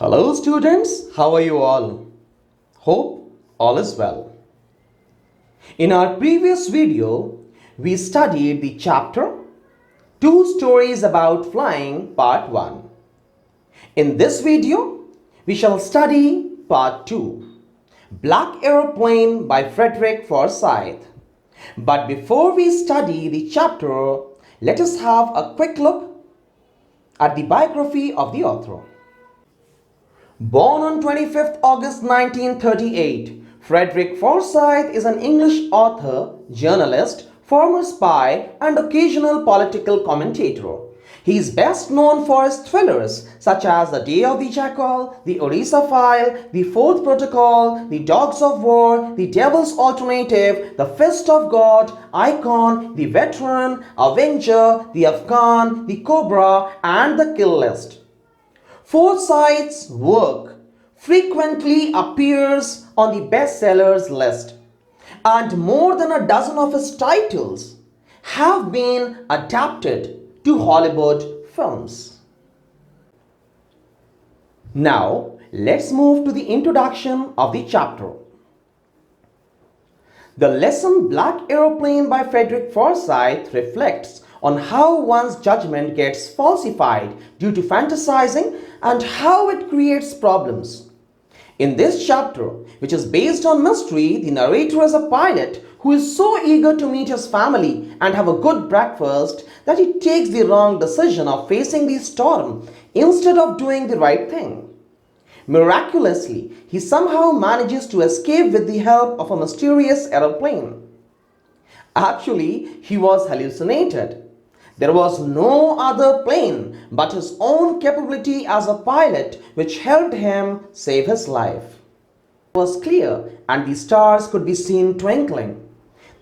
Hello students, how are you all? Hope all is well. In our previous video, we studied the chapter Two Stories About Flying Part 1. In this video, we shall study Part 2, Black Aeroplane by Frederick Forsyth. But before we study the chapter, let us have a quick look at the biography of the author. Born on 25th August 1938, Frederick Forsyth is an English author, journalist, former spy, and occasional political commentator. He is best known for his thrillers such as The Day of the Jackal, The Orissa File, The Fourth Protocol, The Dogs of War, The Devil's Alternative, The Fist of God, Icon, The Veteran, Avenger, The Afghan, The Cobra, and The Kill List. Forsyth's work frequently appears on the bestsellers list, and more than a dozen of his titles have been adapted to Hollywood films. Now, let's move to the introduction of the chapter. The lesson Black Aeroplane by Frederick Forsyth reflects on how one's judgment gets falsified due to fantasizing and how it creates problems. In this chapter, which is based on mystery, the narrator is a pilot who is so eager to meet his family and have a good breakfast that he takes the wrong decision of facing the storm instead of doing the right thing. Miraculously, he somehow manages to escape with the help of a mysterious aeroplane. Actually, he was hallucinated. There was no other plane but his own capability as a pilot which helped him save his life. It was clear and the stars could be seen twinkling.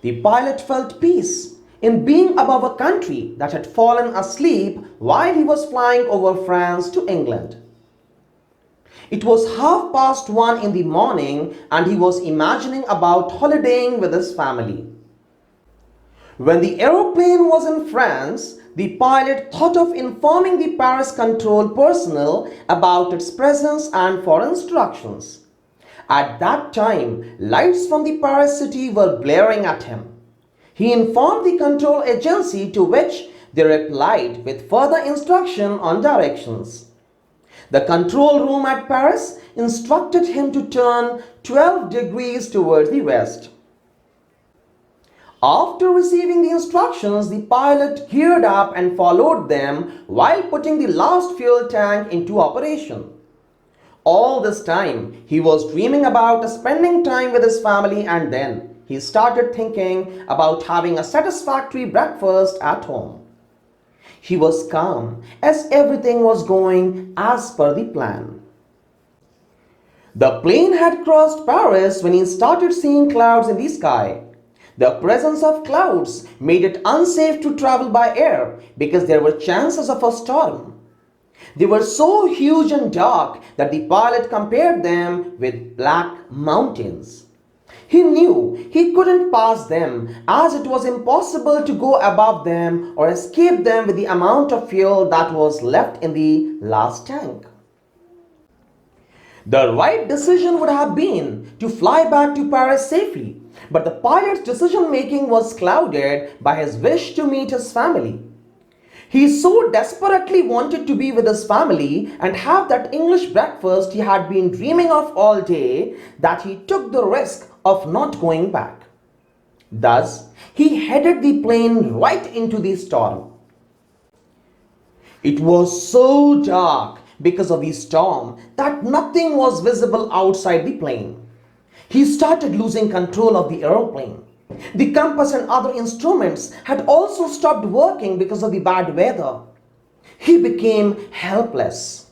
The pilot felt peace in being above a country that had fallen asleep while he was flying over France to England. It was 1:30 in the morning and he was imagining about holidaying with his family. When the aeroplane was in France, the pilot thought of informing the Paris control personnel about its presence and for instructions. At that time, lights from the Paris city were blaring at him. He informed the control agency, to which they replied with further instruction on directions. The control room at Paris instructed him to turn 12 degrees towards the west. After receiving the instructions, the pilot geared up and followed them while putting the last fuel tank into operation. All this time, he was dreaming about spending time with his family, and then he started thinking about having a satisfactory breakfast at home. He was calm as everything was going as per the plan. The plane had crossed Paris when he started seeing clouds in the sky. The presence of clouds made it unsafe to travel by air because there were chances of a storm. They were so huge and dark that the pilot compared them with black mountains. He knew he couldn't pass them as it was impossible to go above them or escape them with the amount of fuel that was left in the last tank. The right decision would have been to fly back to Paris safely, but the pilot's decision-making was clouded by his wish to meet his family. He so desperately wanted to be with his family and have that English breakfast he had been dreaming of all day that he took the risk of not going back. Thus, he headed the plane right into the storm. It was so dark because of the storm that nothing was visible outside the plane. He started losing control of the aeroplane. The compass and other instruments had also stopped working because of the bad weather. He became helpless.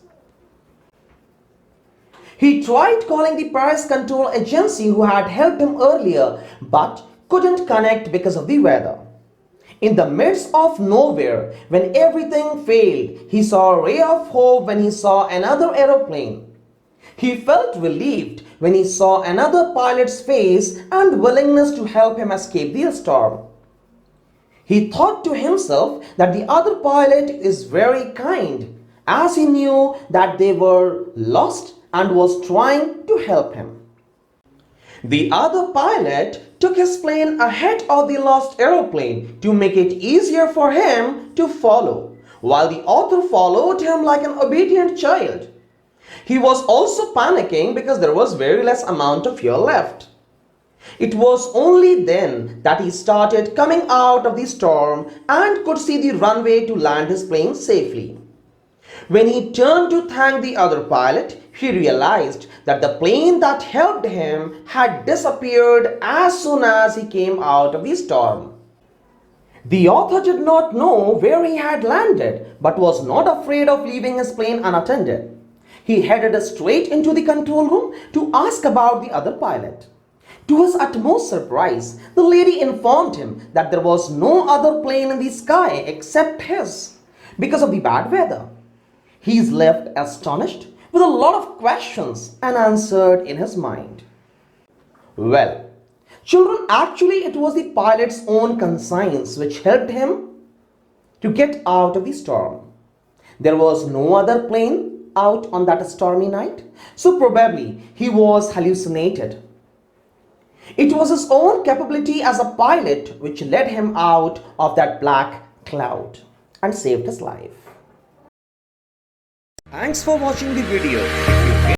He tried calling the Paris control agency who had helped him earlier but couldn't connect because of the weather. In the midst of nowhere, when everything failed, he saw a ray of hope when he saw another aeroplane. He felt relieved when he saw another pilot's face and willingness to help him escape the storm. He thought to himself that the other pilot is very kind as he knew that they were lost and was trying to help him. The other pilot took his plane ahead of the lost aeroplane to make it easier for him to follow, while the author followed him like an obedient child. He was also panicking because there was very less amount of fuel left. It was only then that he started coming out of the storm and could see the runway to land his plane safely. When he turned to thank the other pilot, he realized that the plane that helped him had disappeared as soon as he came out of the storm. The author did not know where he had landed, but was not afraid of leaving his plane unattended. He headed straight into the control room to ask about the other pilot. To his utmost surprise, the lady informed him that there was no other plane in the sky except his because of the bad weather. He is left astonished with a lot of questions unanswered in his mind. Well, children, actually it was the pilot's own conscience which helped him to get out of the storm. There was no other plane out on that stormy night, so probably he was hallucinated. It was his own capability as a pilot which led him out of that black cloud and saved his life. Thanks for watching the video. If you